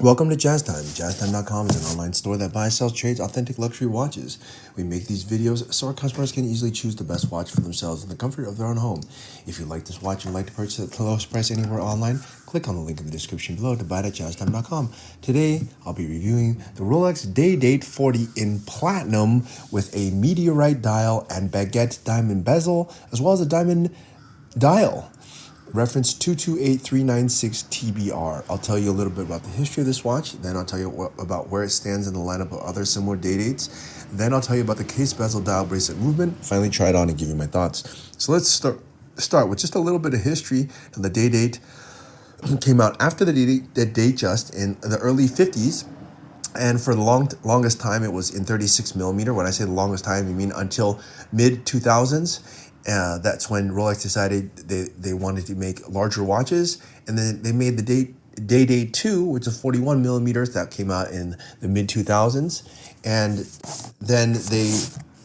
Welcome to Jazz Time. JazzTime.com is an online store that buys, sells, trades authentic luxury watches. We make these videos so our customers can easily choose the best watch for themselves in the comfort of their own home. If you like this watch and would like to purchase it at the lowest price anywhere online, click on the link in the description below to buy it at JazzTime.com. Today, I'll be reviewing the Rolex Day Date 40 in platinum with a Meteorite dial and Baguette diamond bezel, as well as a diamond dial. Reference 228396 TBR. I'll tell you a little bit about the history of this watch. Then I'll tell you about where it stands in the lineup of other similar day dates. Then I'll tell you about the case bezel dial bracelet movement. Finally, try it on and give you my thoughts. So let's start with just a little bit of history. And the day date came out after the date just in the early 50s. And for the longest time, it was in 36 millimeter. When I say the longest time, I mean until mid 2000s. That's when Rolex decided they wanted to make larger watches, and then they made the Day Date 2, which is 41 millimeters, that came out in the mid 2000s, and then they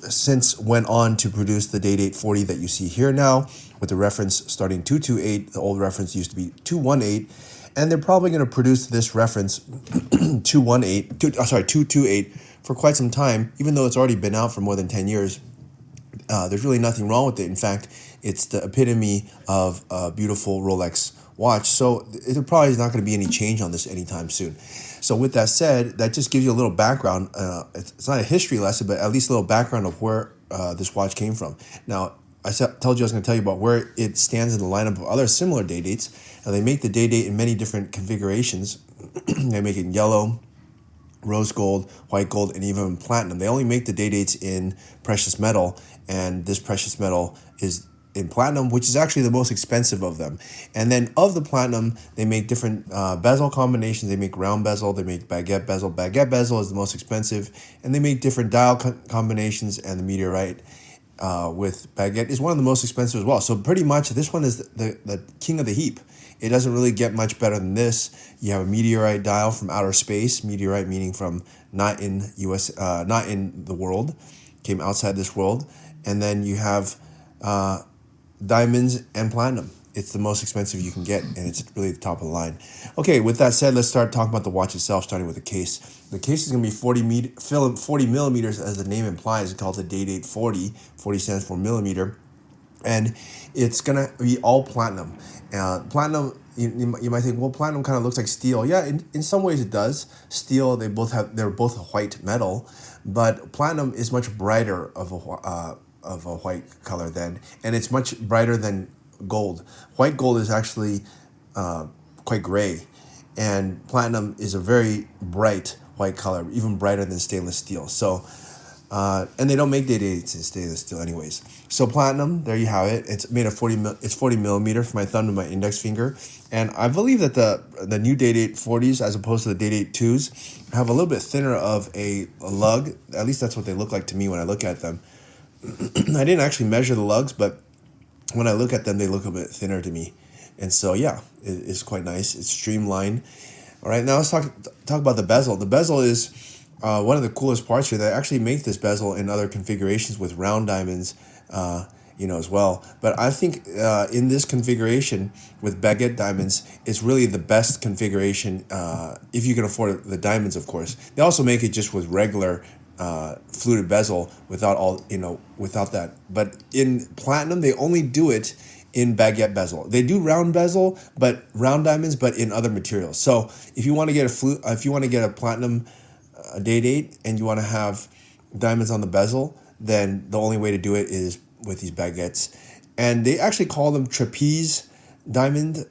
since went on to produce the Day Date 40 that you see here now, with the reference starting 228. The old reference used to be 218, and they're probably going to produce this reference 228 for quite some time, even though it's already been out for more than 10 years. There's really nothing wrong with it. In fact, it's the epitome of a beautiful Rolex watch. So there probably is not going to be any change on this anytime soon. So with that said, that just gives you a little background. It's not a history lesson, but at least a little background of where this watch came from. Now, told you I was going to tell you about where it stands in the lineup of other similar day dates. Now, they make the day date in many different configurations. They make it in yellow, rose gold, white gold, and even platinum. They only make the day dates in precious metal, and this precious metal is in platinum, which is actually the most expensive of them. And then of the platinum, they make different bezel combinations. They make round bezel, they make baguette bezel. Baguette bezel is the most expensive, and they make different dial combinations, and the meteorite with baguette is one of the most expensive as well. So pretty much this one is the king of the heap. It doesn't really get much better than this. You have a meteorite dial from outer space. Meteorite meaning from not in the world, came outside this world. And then you have diamonds and platinum. It's the most expensive you can get, and it's really the top of the line. Okay, with that said, let's start talking about the watch itself, starting with the case. The case is going to be 40 millimeters, as the name implies. It's called the Day Date 40. 40 stands for millimeter. And it's going to be all platinum. Platinum, you might think, well, platinum kind of looks like steel. Yeah, in some ways it does. Steel, they're both a white metal, but platinum is much brighter of a white color and it's much brighter than gold. White gold is actually quite gray, and platinum is a very bright white color, even brighter than stainless steel. So, and they don't make day dates in stainless steel anyways. So platinum, there you have it. It's made of 40 millimeter from my thumb to my index finger. And I believe that the new Day Date 40s, as opposed to the Day Date 2s, have a little bit thinner of a lug. At least that's what they look like to me when I look at them. I didn't actually measure the lugs, but when I look at them, they look a bit thinner to me. And so, yeah, it's quite nice. It's streamlined. All right, now let's talk about the bezel. The bezel is one of the coolest parts here. They actually make this bezel in other configurations with round diamonds, as well. But I think in this configuration with baguette diamonds, it's really the best configuration if you can afford the diamonds, of course. They also make it just with regular fluted bezel without that. But in platinum, they only do it in baguette bezel. They do round bezel, but round diamonds, but in other materials. So if you want to get a platinum day date and you want to have diamonds on the bezel, then the only way to do it is with these baguettes. And they actually call them trapeze diamonds,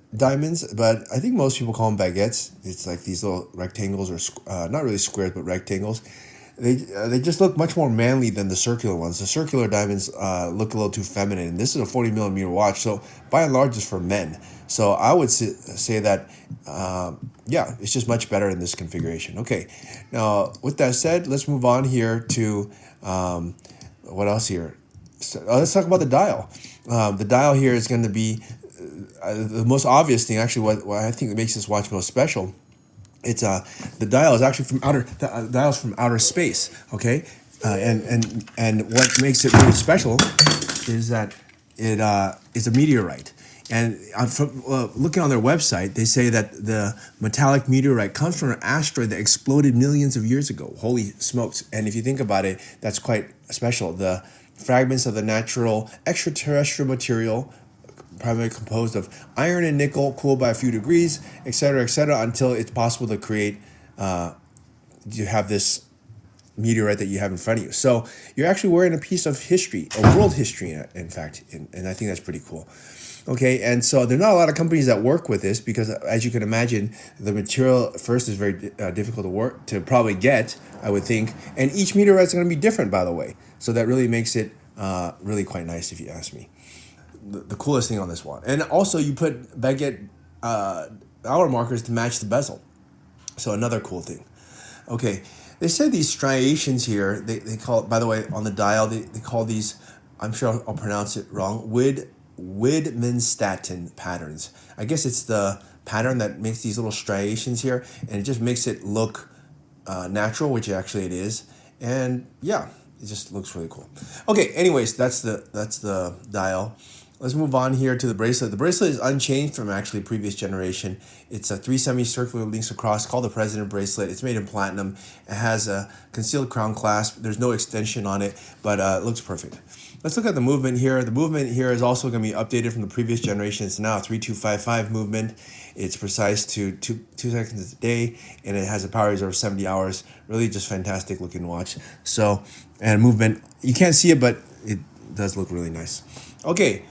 but I think most people call them baguettes. It's like these little rectangles, or not really squares, but rectangles. They just look much more manly than the circular ones. The circular diamonds look a little too feminine. This is a 40 millimeter watch, so by and large, it's for men. So I would say that, it's just much better in this configuration. Okay, now with that said, let's move on here to what else here? So, let's talk about the dial. The dial here is going to be the most obvious thing. Actually, what I think makes this watch most special. It's the dial is actually from outer space. Okay, and what makes it really special is that it is a meteorite. And from looking on their website, they say that the metallic meteorite comes from an asteroid that exploded millions of years ago. Holy smokes. And if you think about it, that's quite special. The fragments of the natural extraterrestrial material, primarily composed of iron and nickel, cooled by a few degrees, etc., until it's possible to create, you have this meteorite that you have in front of you. So you're actually wearing a piece of history, of world history, in fact, and I think that's pretty cool. Okay, and so there are not a lot of companies that work with this because, as you can imagine, the material first is very difficult to probably get, I would think, and each meteorite is going to be different, by the way. So that really makes it really quite nice, if you ask me. The coolest thing on this one, and also you put baguette hour markers to match the bezel. So another cool thing. Okay, they said these striations here, they call it, by the way, on the dial, they call these, I'm sure I'll pronounce it wrong, Widmanstatin patterns. I guess it's the pattern that makes these little striations here, and it just makes it look natural, which actually it is. And yeah, it just looks really cool. Okay, anyways, that's the dial. Let's move on here to the bracelet. The bracelet is unchanged from actually previous generation. It's a 3 semicircular links across called the President bracelet. It's made in platinum. It has a concealed crown clasp. There's no extension on it, but it looks perfect. Let's look at the movement here. The movement here is also going to be updated from the previous generation. It's now a 3255 movement. It's precise to 2 seconds a day, and it has a power reserve of 70 hours. Really just fantastic looking watch. So, and movement, you can't see it, but it does look really nice. Okay.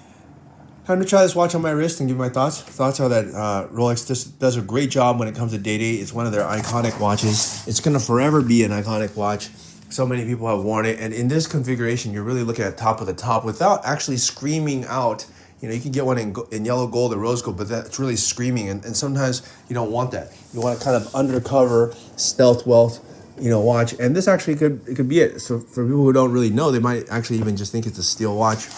Time to try this watch on my wrist and give my thoughts. Thoughts are that Rolex does a great job when it comes to day-date. It's one of their iconic watches. It's going to forever be an iconic watch. So many people have worn it. And in this configuration, you're really looking at top of the top without actually screaming out. You know, you can get one in yellow gold or rose gold, but that's really screaming. And sometimes you don't want that. You want a kind of undercover, stealth wealth, watch. And this actually could be it. So for people who don't really know, they might actually even just think it's a steel watch.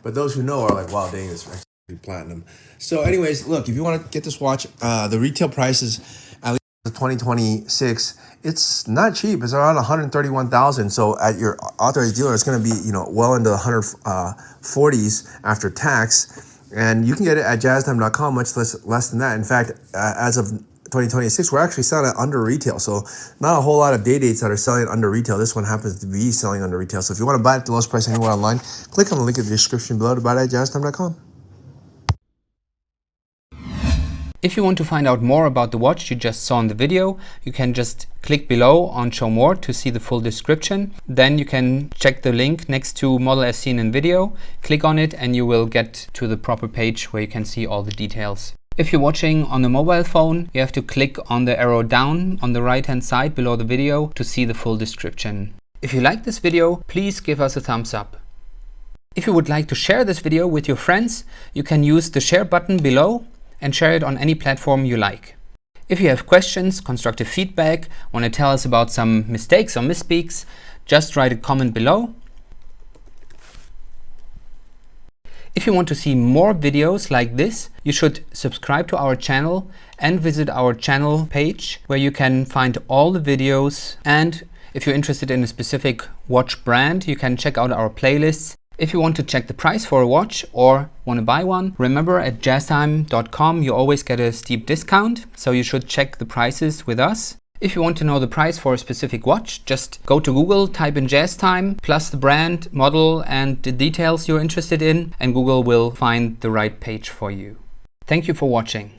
But those who know are like, wow, dang, it's actually platinum. So anyways, look, if you want to get this watch, the retail price is at least 2026. It's not cheap. It's around 131,000. So at your authorized dealer, it's going to be, well into the 140s after tax. And you can get it at jazztime.com, much less than that. In fact, as of 2026, we're actually selling it under retail. So not a whole lot of day dates that are selling under retail. This one happens to be selling under retail. So if you want to buy it at the lowest price anywhere online, click on the link in the description below to buy it at jazztime.com. If you want to find out more about the watch you just saw in the video, you can just click below on Show More to see the full description. Then you can check the link next to Model as seen in video, click on it, and you will get to the proper page where you can see all the details. If you're watching on a mobile phone, you have to click on the arrow down on the right hand side below the video to see the full description. If you like this video, please give us a thumbs up. If you would like to share this video with your friends, you can use the share button below and share it on any platform you like. If you have questions, constructive feedback, want to tell us about some mistakes or misspeaks, just write a comment below. If you want to see more videos like this, you should subscribe to our channel and visit our channel page where you can find all the videos. And if you're interested in a specific watch brand, you can check out our playlists. If you want to check the price for a watch or want to buy one, remember at jazztime.com you always get a steep discount, so you should check the prices with us. If you want to know the price for a specific watch, just go to Google, type in JazzTime, plus the brand, model, and the details you're interested in, and Google will find the right page for you. Thank you for watching.